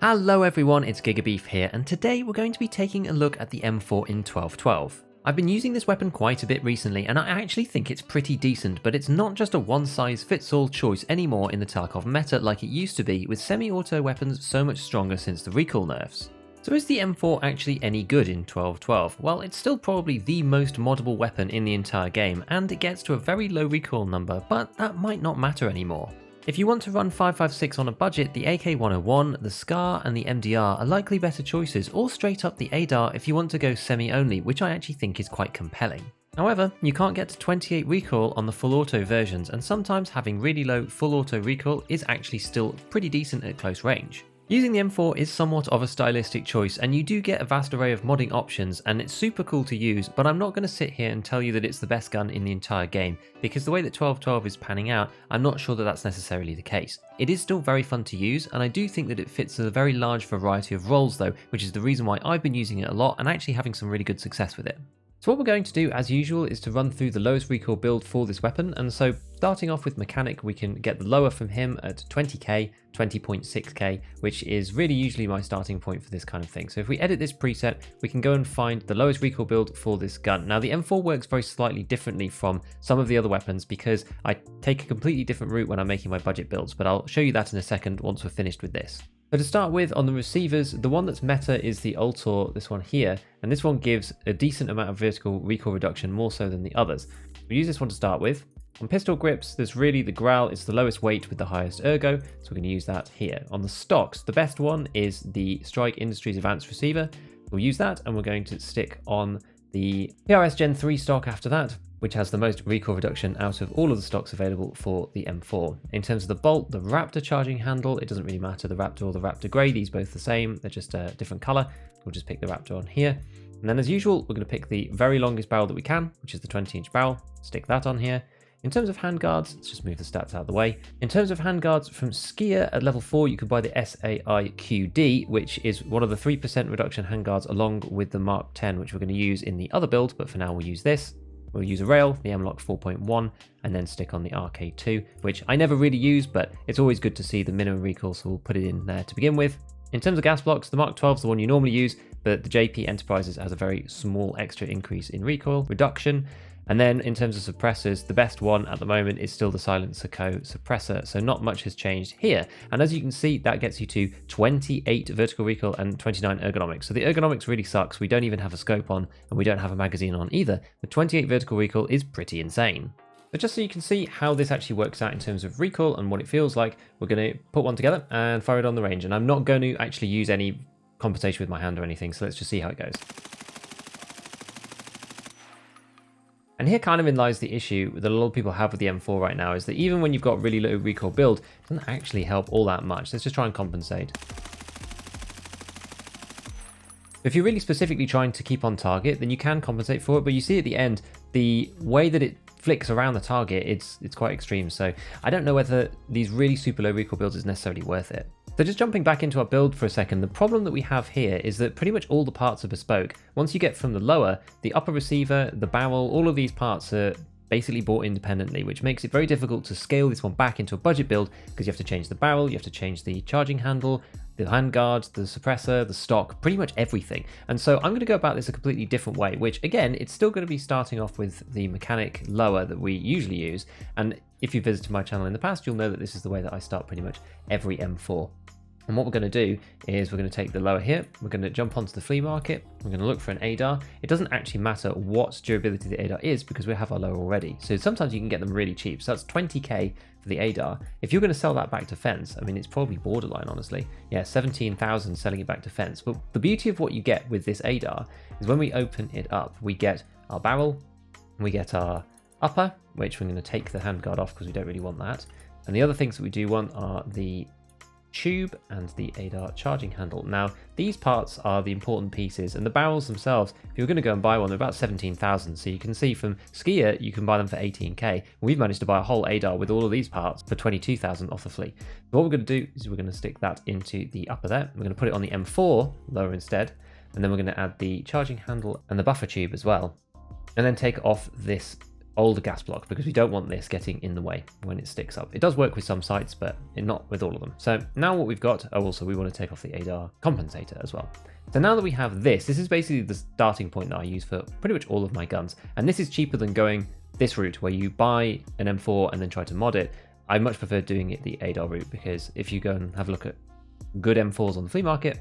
Hello everyone, it's GigaBeef here, and today we're going to be taking a look at the M4 in 1212. I've been using this weapon quite a bit recently, and I actually think it's pretty decent, but it's not just a one-size-fits-all choice anymore in the Tarkov meta like it used to be, with semi-auto weapons so much stronger since the Recoil nerfs. So is the M4 actually any good in 1212? Well, it's still probably the most moddable weapon in the entire game, and it gets to a very low recoil number, but that might not matter anymore. If you want to run 5.56 on a budget, the AK-101, the SCAR and the MDR are likely better choices, or straight up the ADAR if you want to go semi-only, which I actually think is quite compelling. However, you can't get to 28 recoil on the full auto versions, and sometimes having really low full auto recoil is actually still pretty decent at close range. Using the M4 is somewhat of a stylistic choice, and you do get a vast array of modding options, and it's super cool to use, but I'm not going to sit here and tell you that it's the best gun in the entire game, because the way that 1212 is panning out, I'm not sure that that's necessarily the case. It is still very fun to use, and I do think that it fits a very large variety of roles though, which is the reason why I've been using it a lot and actually having some really good success with it. So what we're going to do as usual is to run through the lowest recoil build for this weapon, and so starting off with Mechanic, we can get the lower from him at 20k, 20.6k, which is really usually my starting point for this kind of thing. So if we edit this preset, we can go and find the lowest recoil build for this gun. Now the M4 works very slightly differently from some of the other weapons because I take a completely different route when I'm making my budget builds, but I'll show you that in a second once we're finished with this. So to start with, on the receivers, the one that's meta is the Ultor, this one here, and this one gives a decent amount of vertical recoil reduction, more so than the others. We'll use this one to start with. On pistol grips, there's really the Growl, it's the lowest weight with the highest ergo, so we're going to use that here. On the stocks, the best one is the Strike Industries Advanced Receiver. We'll use that, and we're going to stick on the PRS Gen 3 stock after that, which has the most recoil reduction out of all of the stocks available for the M4. In terms of the bolt, the Raptor charging handle, it doesn't really matter, the Raptor or the Raptor Grey, these both the same, they're just a different color. We'll just pick the Raptor on here. And then as usual, we're going to pick the very longest barrel that we can, which is the 20-inch barrel, stick that on here. In terms of handguards, let's just move the stats out of the way. In terms of handguards from Skier at level 4, you can buy the SAIQD, which is one of the 3% reduction handguards along with the Mark 10, which we're going to use in the other build, but for now we'll use this. We'll use a rail, the M-Lock 4.1, and then stick on the RK2, which I never really use, but it's always good to see the minimum recoil, so we'll put it in there to begin with. In terms of gas blocks, the Mark 12 is the one you normally use, but the JP Enterprises has a very small extra increase in recoil reduction. And then in terms of suppressors, the best one at the moment is still the Silencer Co suppressor, so not much has changed here. And as you can see, that gets you to 28 vertical recoil and 29 ergonomics. So the ergonomics really sucks. We don't even have a scope on, and we don't have a magazine on either. The 28 vertical recoil is pretty insane. But just so you can see how this actually works out in terms of recoil and what it feels like, we're going to put one together and fire it on the range. And I'm not going to actually use any compensation with my hand or anything, so let's just see how it goes. And here kind of in lies the issue that a lot of people have with the M4 right now, is that even when you've got really low recoil build, it doesn't actually help all that much. Let's just try and compensate. If you're really specifically trying to keep on target, then you can compensate for it, but you see at the end, the way that it flicks around the target, it's quite extreme. So I don't know whether these really super low recoil builds is necessarily worth it. So just jumping back into our build for a second, the problem that we have here is that pretty much all the parts are bespoke. Once you get from the lower, the upper receiver, the barrel, all of these parts are basically bought independently, which makes it very difficult to scale this one back into a budget build, because you have to change the barrel, you have to change the charging handle, the handguard, the suppressor, the stock, pretty much everything. And so I'm going to go about this a completely different way, which again, it's still going to be starting off with the Mechanic lower that we usually use. And if you've visited my channel in the past, you'll know that this is the way that I start pretty much every M4. And what we're going to do is we're going to take the lower here, we're going to jump onto the flea market, we're going to look for an ADAR. It doesn't actually matter what durability the ADAR is because we have our lower already. So sometimes you can get them really cheap. So that's 20k for the ADAR. If you're going to sell that back to fence, I mean, it's probably borderline, honestly. Yeah, 17,000 selling it back to fence. But the beauty of what you get with this ADAR is when we open it up, we get our barrel, we get our upper, which we're going to take the handguard off because we don't really want that. And the other things that we do want are the tube and the ADAR charging handle. Now these parts are the important pieces, and the barrels themselves, if you're going to go and buy one, they're about 17,000. So you can see from Skier you can buy them for 18k. We've managed to buy a whole ADAR with all of these parts for 22,000 off the fleet. So what we're going to do is we're going to stick that into the upper there. We're going to put it on the M4 lower instead, and then we're going to add the charging handle and the buffer tube as well, and then take off this older gas block because we don't want this getting in the way when it sticks up. It does work with some sites, but not with all of them. So now what we've got, also we want to take off the ADAR compensator as well. So now that we have this is basically the starting point that I use for pretty much all of my guns. And this is cheaper than going this route where you buy an M4 and then try to mod it. I much prefer doing it the ADAR route because if you go and have a look at good M4s on the flea market,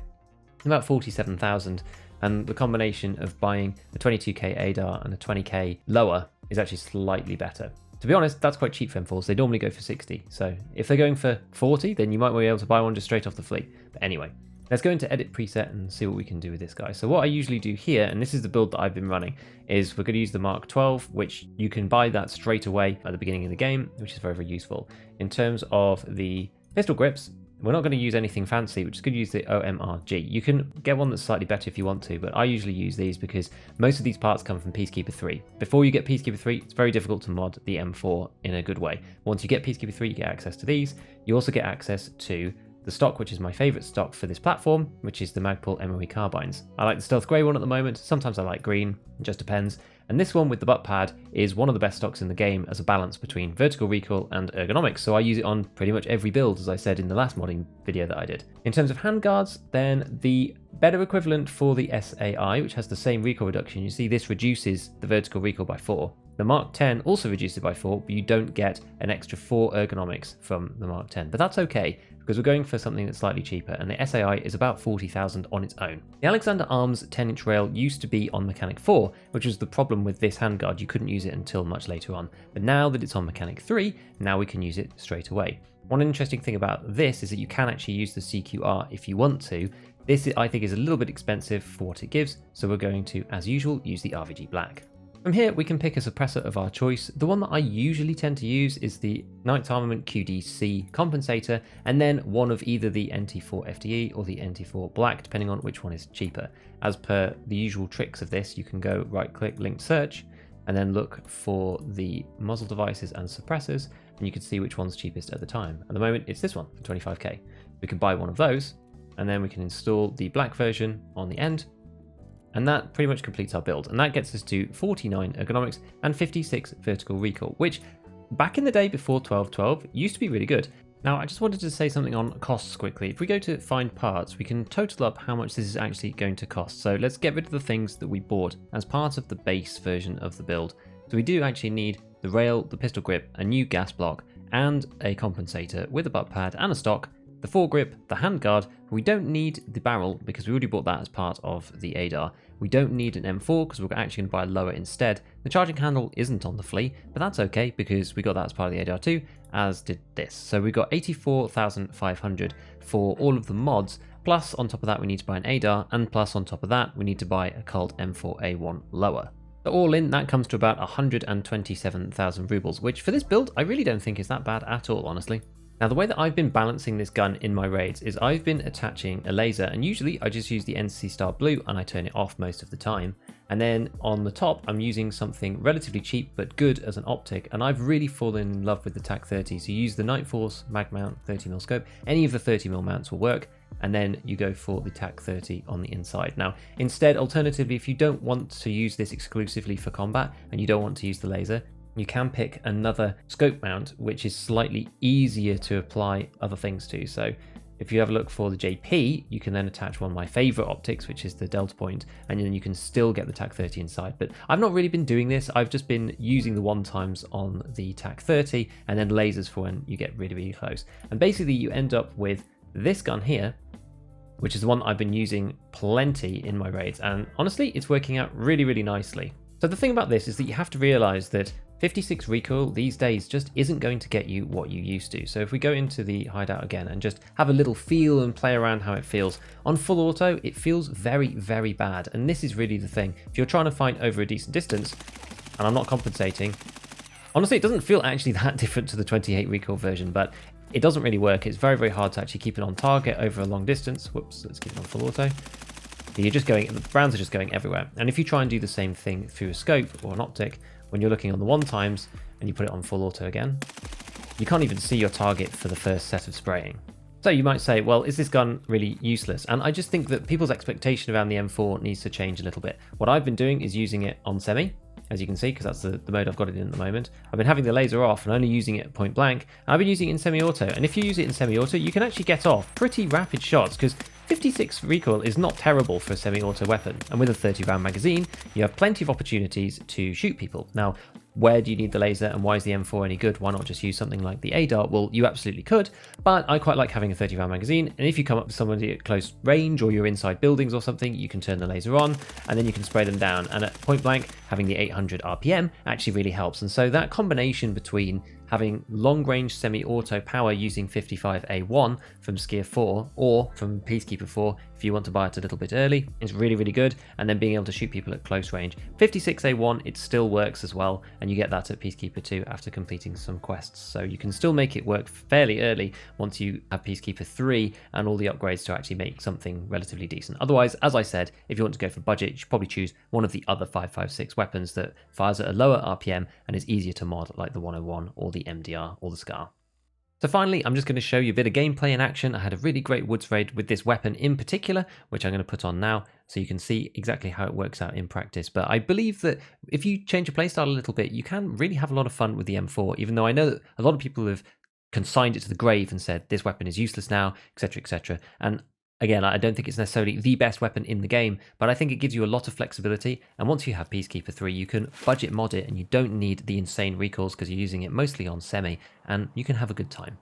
about 47,000, and the combination of buying a 22k ADAR and a 20k lower is actually slightly better. To be honest, that's quite cheap for M4s. They normally go for 60. So if they're going for 40, then you might be able to buy one just straight off the flea. But anyway, let's go into edit preset and see what we can do with this guy. So what I usually do here, and this is the build that I've been running, is we're going to use the Mark 12, which you can buy that straight away at the beginning of the game, which is very, very useful. In terms of the pistol grips, we're not going to use anything fancy, we're just going to use the OMRG. You can get one that's slightly better if you want to, but I usually use these because most of these parts come from Peacekeeper 3. Before you get Peacekeeper 3, it's very difficult to mod the M4 in a good way. Once you get Peacekeeper 3, you get access to these. You also get access to the stock, which is my favorite stock for this platform, which is the Magpul MOE carbines. I like the stealth grey one at the moment. Sometimes I like green, it just depends. And this one with the butt pad is one of the best stocks in the game as a balance between vertical recoil and ergonomics. So I use it on pretty much every build, as I said in the last modding video that I did. In terms of handguards, then the better equivalent for the SAI, which has the same recoil reduction, you see this reduces the vertical recoil by 4. The Mark 10 also reduces it by 4, but you don't get an extra 4 ergonomics from the Mark 10. But that's okay, because we're going for something that's slightly cheaper, and the SAI is about 40,000 on its own. The Alexander Arms 10-inch rail used to be on Mechanic 4, which was the problem with this handguard. You couldn't use it until much later on. But now that it's on Mechanic 3, now we can use it straight away. One interesting thing about this is that you can actually use the CQR if you want to. This, I think, is a little bit expensive for what it gives, so we're going to, as usual, use the RVG Black. From here, we can pick a suppressor of our choice. The one that I usually tend to use is the Knights Armament QDC compensator, and then one of either the NT4 FDE or the NT4 Black, depending on which one is cheaper. As per the usual tricks of this, you can go right-click, link search, and then look for the muzzle devices and suppressors, and you can see which one's cheapest at the time. At the moment, it's this one for 25k. We can buy one of those, and then we can install the black version on the end, and that pretty much completes our build, and that gets us to 49 ergonomics and 56 vertical recoil, which back in the day before 12.12 used to be really good. Now I just wanted to say something on costs quickly. If we go to find parts, we can total up how much this is actually going to cost. So let's get rid of the things that we bought as part of the base version of the build. So we do actually need the rail, the pistol grip, a new gas block, and a compensator with a butt pad and a stock, the foregrip, the handguard. We don't need the barrel because we already bought that as part of the ADAR. We don't need an M4 because we're actually going to buy a lower instead. The charging handle isn't on the flea, but that's okay because we got that as part of the ADAR too, as did this. So we got 84,500 for all of the mods, plus on top of that we need to buy an ADAR, and plus on top of that we need to buy a Colt M4A1 lower. So all in, that comes to about 127,000 rubles, which for this build I really don't think is that bad at all, honestly. Now the way that I've been balancing this gun in my raids is I've been attaching a laser, and usually I just use the NC Star Blue and I turn it off most of the time. And then on the top I'm using something relatively cheap but good as an optic, and I've really fallen in love with the TAC-30. So you use the Night Force mag mount 30mm scope, any of the 30mm mounts will work, and then you go for the TAC-30 on the inside. Now instead, alternatively, if you don't want to use this exclusively for combat and you don't want to use the laser, you can pick another scope mount which is slightly easier to apply other things to. So if you have a look for the JP, you can then attach one of my favorite optics, which is the Delta Point, and then you can still get the TAC-30 inside. But I've not really been doing this. I've just been using the one times on the TAC-30 and then lasers for when you get really, really close. And basically you end up with this gun here, which is the one I've been using plenty in my raids. And honestly, it's working out really, really nicely. So the thing about this is that you have to realize that 56 recoil these days just isn't going to get you what you used to. So if we go into the hideout again and just have a little feel and play around how it feels, on full auto it feels very, very bad. And this is really the thing. If you're trying to fight over a decent distance, and I'm not compensating, honestly it doesn't feel actually that different to the 28 recoil version, but it doesn't really work. It's very, very hard to actually keep it on target over a long distance. Whoops, let's keep it on full auto. You're just going, the rounds are just going everywhere. And if you try and do the same thing through a scope or an optic, when you're looking on the 1x and you put it on full auto again, you can't even see your target for the first set of spraying. So you might say, well, is this gun really useless? And I just think that people's expectation around the M4 needs to change a little bit. What I've been doing is using it on semi, as you can see, because that's the mode I've got it in at the moment. I've been having the laser off and only using it at point blank. I've been using it in semi-auto, and if you use it in semi-auto, you can actually get off pretty rapid shots, because 56 recoil is not terrible for a semi-auto weapon, and with a 30 round magazine, you have plenty of opportunities to shoot people. Now, where do you need the laser and why is the M4 any good? Why not just use something like the ADAR? Well, you absolutely could, but I quite like having a 30 round magazine, and if you come up with somebody at close range or you're inside buildings or something, you can turn the laser on and then you can spray them down, and at point blank, having the 800 RPM actually really helps. And so that combination between having long range semi-auto power using 55A1 from Skier 4 or from Peacekeeper 4 if you want to buy it a little bit early is really, really good, and then being able to shoot people at close range. 56A1, it still works as well, and you get that at Peacekeeper 2 after completing some quests, so you can still make it work fairly early once you have Peacekeeper 3 and all the upgrades to actually make something relatively decent. Otherwise, as I said, if you want to go for budget, you should probably choose one of the other 5.56 weapons that fires at a lower RPM and is easier to mod, like the 101 or the MDR or the SCAR. So finally, I'm just going to show you a bit of gameplay in action. I had a really great woods raid with this weapon in particular, which I'm going to put on now so you can see exactly how it works out in practice. But I believe that if you change your playstyle a little bit, you can really have a lot of fun with the M4, even though I know that a lot of people have consigned it to the grave and said this weapon is useless now, etc., etc. And again, I don't think it's necessarily the best weapon in the game, but I think it gives you a lot of flexibility. And once you have Peacekeeper 3, you can budget mod it and you don't need the insane recoils because you're using it mostly on semi, and you can have a good time.